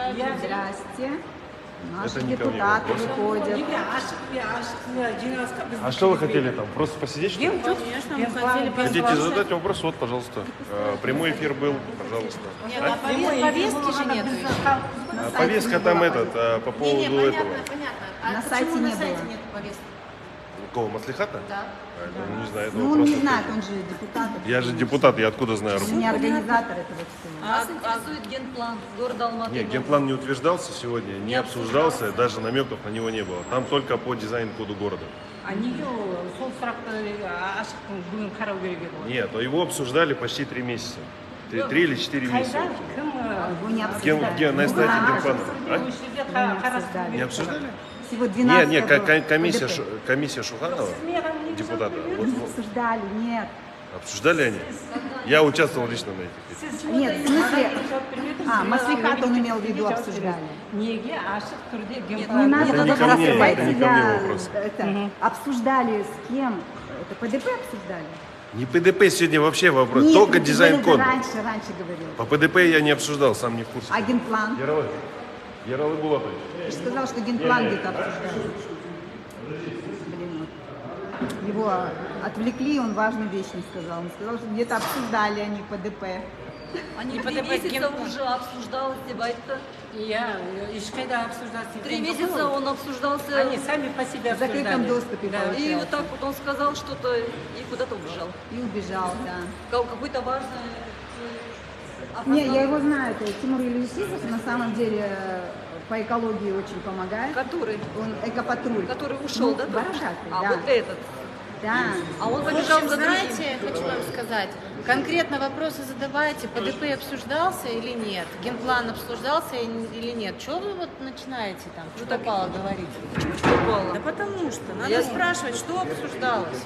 Здрасте. Наши Это не ко мне депутаты вопрос. выходят. А что вы хотели там? Просто посидеть, что ли? Конечно, мы хотели Хотите задать вопрос? Вот, пожалуйста. Прямой эфир был, пожалуйста. Нет, а повестки же нет. Повестка там по поводу этого. Понятно. На сайте не было. нет повестки? Какого, Маслихата? Да. Ну, не знаю, этого Ну, он не вопроса. знает, он же депутат. Я же депутат, я откуда знаю? Он не организатор этого всего. Нас интересует генплан города Алматы. Нет, генплан не утверждался сегодня, не обсуждался, даже намеков на него не было. Там только по дизайн-коду города. Нет, его обсуждали почти 3 месяца. 3 или 4 месяца. Его не обсуждали. На стадии генплана. Не Не обсуждали. обсуждали? Всего 12 Нет, было. комиссия Шуханова, депутата. Вот, Не обсуждали, нет. обсуждали они? Я участвовал лично на этих. Нет, в смысле... Маслихат он имел в виду, обсуждали. Не надо Это не ко мне, давайте это не ко мне вопрос. Обсуждали с кем? Это ПДП обсуждали? Не ПДП сегодня вообще вопрос, Нет, только ты говорил, дизайн-код. Раньше говорил. По ПДП я не обсуждал, сам не в курсе. А генплан? Яралы Булатович. Ты же сказал, что генплан где-то обсуждали. Блин, вот. Его отвлекли, он важную вещь не сказал. Он сказал, что где-то обсуждали они ПДП. Они 3 ПДП месяца генплан. уже обсуждалось, дебаты. Ешкайда обсуждался. 3 месяца он обсуждался. Они сами по себе В закрытом доступе И получается. вот так вот он сказал что-то и куда-то убежал. И убежал, да. Какой-то важный... Не, я его знаю, это Тимур Ильюсизов, на самом деле по экологии очень помогает. Который? Он экопатруль. Который ушел, Ну, да? бородатый, А да. вот этот. Да. А он В побежал общем, за другим. знаете, хочу вам сказать, конкретно вопросы задавайте, ПДП обсуждался или нет, генплан обсуждался или нет. Чего вы вот начинаете там, что попало говорить? Попало. Да потому что, надо Я- спрашивать, что обсуждалось.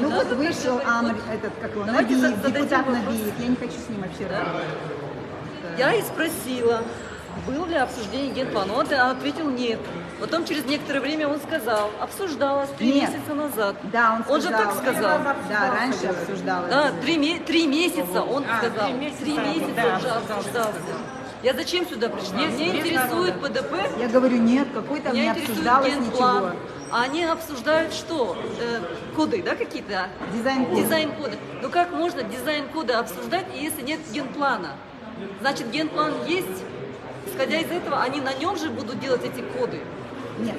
Ну вот надо вышел спрашивать. этот, как его, Давайте Набиев, зададим депутат вопрос. Набиев. Я не хочу с ним вообще разговаривать. Я и спросила, было ли обсуждение генплана. Он ответил нет. Потом через некоторое время он сказал, обсуждалось 3 Нет. месяца назад. Да, он же сказал. так сказал. Да, раньше обсуждалось. Да, 3 месяца он сказал. 3 месяца, месяца да, уже обсуждался. Я зачем сюда пришла? Меня интересует ПДП, Я говорю, нет, какой-то не меня интересует обсуждалось генплан. ничего. А они обсуждают что? Коды, да, какие-то? Дизайн-код. Дизайн-коды. Ну как можно дизайн-коды обсуждать, если нет генплана? Значит, генплан есть. Исходя из этого, они на нем же будут делать эти коды. Нет,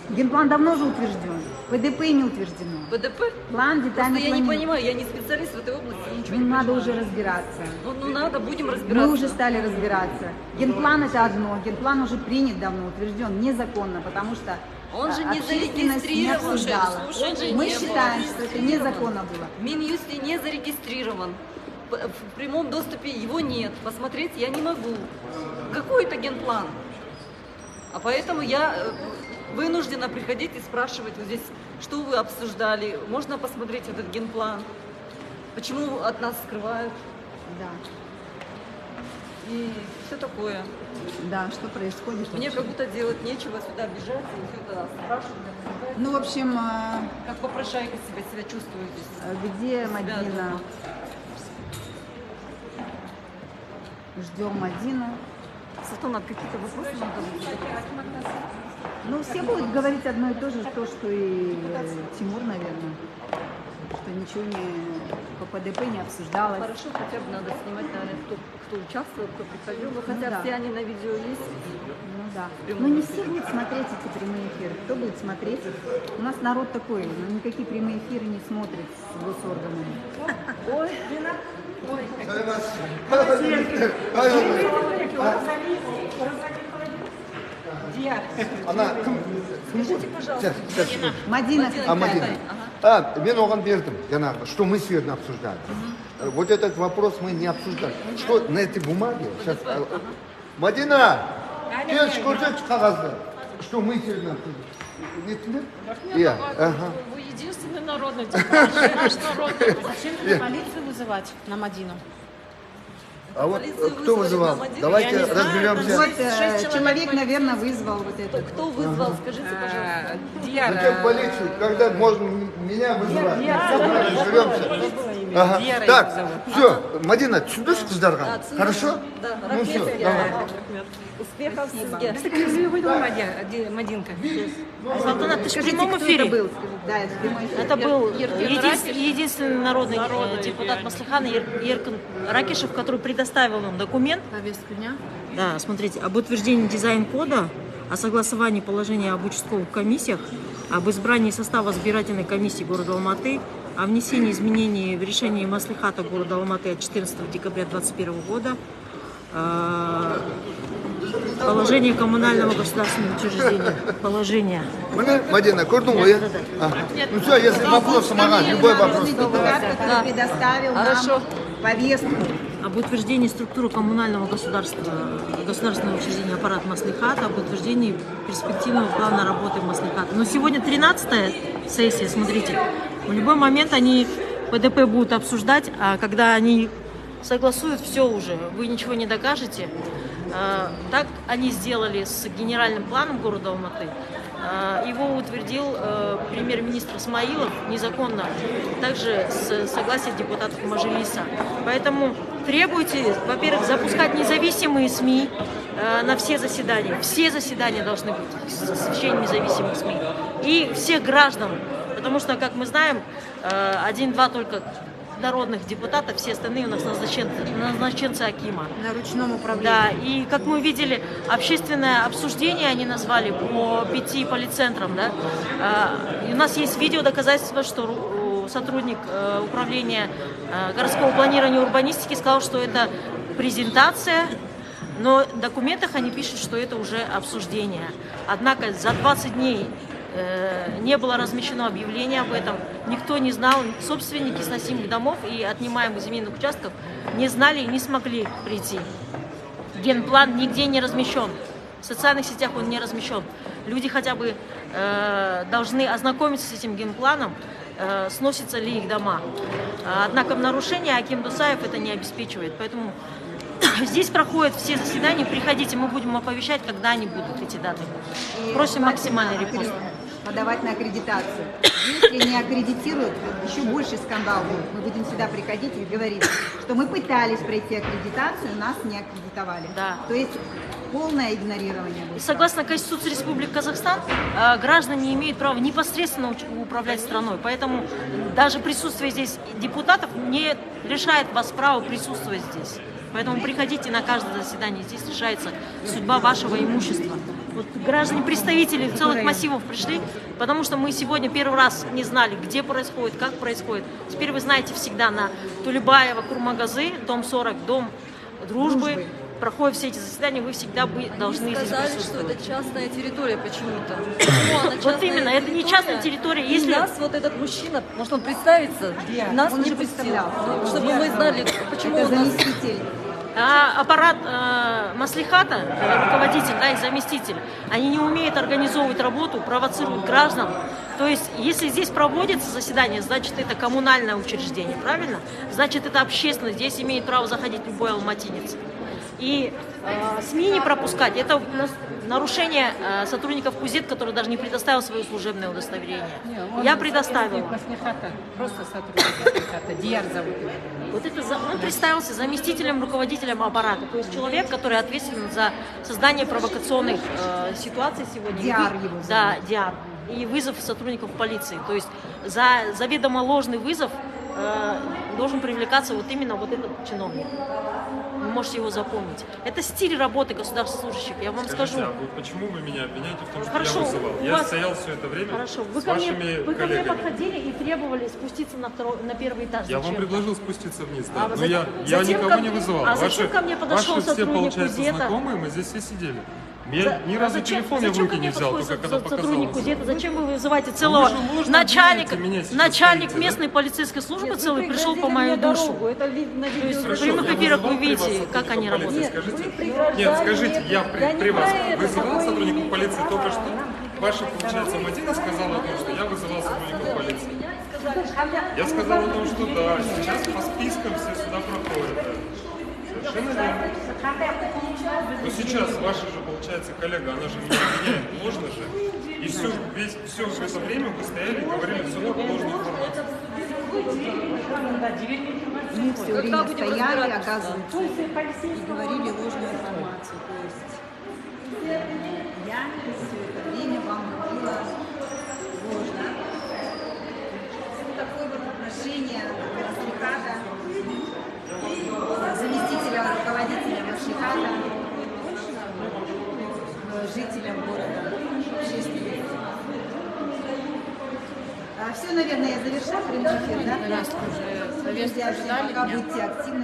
генплан давно уже утвержден. ПДП не утверждено. ПДП? План Просто детальный я не планирования. понимаю, я не специалист в этой области, ничего Ну, не надо понимаю. уже разбираться. Ну, надо, будем разбираться. Мы уже стали разбираться. Генплан это одно. Генплан уже принят давно, утвержден незаконно, потому что Он же не общественность не зарегистрирован. обсуждала. Он же Мы не был считаем, что это незаконно было. В Минюсте не зарегистрирован. В прямом доступе его нет. Посмотреть я не могу. Какой это генплан? А поэтому я вынуждена приходить и спрашивать вот здесь, что вы обсуждали, можно посмотреть этот генплан, почему от нас скрывают Да, и все такое. да, что происходит Мне вообще? как будто делать нечего, сюда бежать и все это спрашивать, обсуждать. Ну, в общем, Как попрошайка себя чувствую здесь. где Себя Мадина? дома. Ждем Мадину. Зато надо какие-то вопросы надо задать. Ну, все будут говорить одно и то же, то, что и Тимур, наверное. Что ничего по ПДП не обсуждалось. Хорошо, хотя бы надо снимать, наверное, кто участвовал, кто приходил. Но хотя да. все они на видео есть. Ну да. Прямой Но не эфир. все будут смотреть эти прямые эфиры. Кто будет смотреть? У нас народ такой, но никакие прямые эфиры не смотрит с госорганами. Ой, скажите, пожалуйста. Мадина, Мадина. Мен оған бердім, жаңағы, что мы сегодня обсуждали. Вот этот вопрос мы не обсуждали. Что на этой бумаге? Сейчас, Мадина, келші көрсетші қағазды. Что мы сегодня обсуждали? Нетті? Иә, ага. Вы единственный народный депутат, наш народный. Зачем тебе полицию вызывать на Мадину? А вот Полицию кто вызвали вызывал? на Мадину. Давайте Я не знаю, разберемся. вот 6 человек человек, наверное, вызвал вот этот. Кто вызвал, скажите, пожалуйста. Зачем полицию, когда можно меня вызывать? Разберемся. Ага. Вера его Так, зовут. все, Мадина, түсіндіңіз қыздарға? Да, түсіндім. Хорошо? Да, Ну все, рахмет. давай. Успехов сізге. Мадинка. Салтанат, ты же в Скажите, прямом кто эфире. это был? Да, это прямой эфир. Это был Еркин единственный народный депутат Маслихана Еркин Ракишев, который предоставил нам документ. Повестку дня. Да, смотрите, об утверждении дизайн-кода, о согласовании положения об участковых комиссиях, об избрании состава избирательной комиссии города Алматы, о внесении изменений в решение Маслихата города Алматы от 14 декабря 2021 года, положение коммунального государственного учреждения. Положение. Міне, Мадина, көрдің ғой, иә? Ну все, если вопрос, маған, любой вопрос. Депутат, который предоставил Хорошо. нам повестку. Об утверждении структуры коммунального государственного учреждения аппарат Маслихата, об утверждении перспективного плана работы Маслихата. Но сегодня 13-я сессия, смотрите. В любой момент они ПДП будут обсуждать, а когда они согласуют, все уже, вы ничего не докажете. Так они сделали с генеральным планом города Алматы. Его утвердил премьер-министр Смаилов незаконно, также с согласия депутатов Мажилиса. Поэтому требуйте, во-первых, запускать независимые СМИ на все заседания. Все заседания должны быть с освещением независимых СМИ. И всех граждан. Потому что, как мы знаем, 1-2 только народных депутатов, все остальные у нас назначенцы Акима. На ручном управлении. Да, и как мы видели, общественное обсуждение они назвали по 5 полицентрам, да. И у нас есть видео доказательства, что сотрудник управления городского планирования и урбанистики сказал, что это презентация, но в документах они пишут, что это уже обсуждение. Однако за 20 дней не было размещено объявление об этом, никто не знал, собственники сносимых домов и отнимаемых земельных участков не знали и не смогли прийти. Генплан нигде не размещен, в социальных сетях он не размещен. Люди хотя бы должны ознакомиться с этим генпланом, сносятся ли их дома. Однако в нарушение Аким Дусаев это не обеспечивает, поэтому здесь проходят все заседания, приходите, мы будем оповещать, когда они будут, эти даты. Просим максимальный репост. Подавать на аккредитацию. Если не аккредитируют, еще больше скандал будет. Мы будем сюда приходить и говорить, что мы пытались пройти аккредитацию, нас не аккредитовали. Да. То есть полное игнорирование будет. Согласно Конституции Республики Казахстан, граждане имеют право непосредственно управлять страной. Поэтому даже присутствие здесь депутатов не лишает вас права присутствовать здесь. Поэтому приходите на каждое заседание, здесь решается судьба вашего имущества. Вот граждане, представители целых массивов пришли, потому что мы сегодня первый раз не знали, где происходит, как происходит. Теперь вы знаете всегда на Тулебаева, Курмагазы, дом 40, дом Дружбы. Проходят все эти заседания, вы всегда должны здесь Сказали, что присутствовать. это частная территория почему-то. Почему она Вот частная именно, это не частная территория. И Если нас вот этот мужчина, может он представится, нас Он не же пустил. представлял. Ну, чтобы мы знали, почему Это он нас... заместитель. аппарат Маслихата, руководитель, да, и заместитель, они не умеют организовывать работу, провоцируют граждан. То есть, если здесь проводится заседание, значит, это коммунальное учреждение, правильно? Значит, это общественность, здесь имеет право заходить любой алматинец. И СМИ не пропускать, это нарушение сотрудников КУЗЕТ, который даже не предоставил свое служебное удостоверение. Я предоставила. Просто сотрудник Маслихата. Дияр зовут его. Вот это он представился заместителем, руководителем аппарата, то есть человек, который ответственен за создание провокационных ситуаций сегодня. Диар его зовут. Да, Диар. И вызов сотрудников полиции. То есть за заведомо ложный вызов должен привлекаться вот именно вот этот чиновник. Вы можете его запомнить. Это стиль работы государственных служащих, я вам Скажите, скажу. а вы почему вы меня обвиняете в том, что Хорошо, я вызывал? у Я вас- стоял все это время Хорошо, вы с ко мне вашими коллегами. подходили и требовали спуститься на первый этаж. Я вам Зачем? предложил спуститься вниз, А да. Но вы я затем никого ко не мне- вызывал. а зачем ко мне подошел ваши все, сотрудник получается, КУЗЕТа? знакомые, мы здесь все сидели. Я ни разу Зачем- телефон я в зачем руки ко не мне взял, подходит только когда сотрудник показалось. КУЗЕТа? Зачем вы вызываете целого же ложно начальника, обвиняете меня сейчас начальник стоите, местной полицейской службы Нет, целый вы пришел по преградили мою мне душу. дорогу. Это на То есть в Хорошо, прямых я эфирах вызывал вы при вас видите, как они сотрудников работают. полиции, скажите. преграждали Нет, скажите, мне. я Я не при вас про это, вызывал какой сотрудников именно полиции генплан. только что? Ваша, получается, Мадина сказала о том, что я вызывал сотрудников полиции. Я сказал о том, что да, сейчас по спискам все сюда проходят. Совершенно верно. Но сейчас ваша же, получается, коллега, она же меня обвиняет, ложно же. И все это время вы стояли и говорили всю эту ложную информацию. Мы все Когда время будем стояли, разбираться? оказывается, и говорили ложную информацию. То есть я все это время вам говорила ложно. Вот такое вот отношение Маслихата, заместителя руководителя Маслихата, жителям города, общественникам. Все, наверное, я завершаю прямой эфир, да? Друзья, всем пока, будьте активны.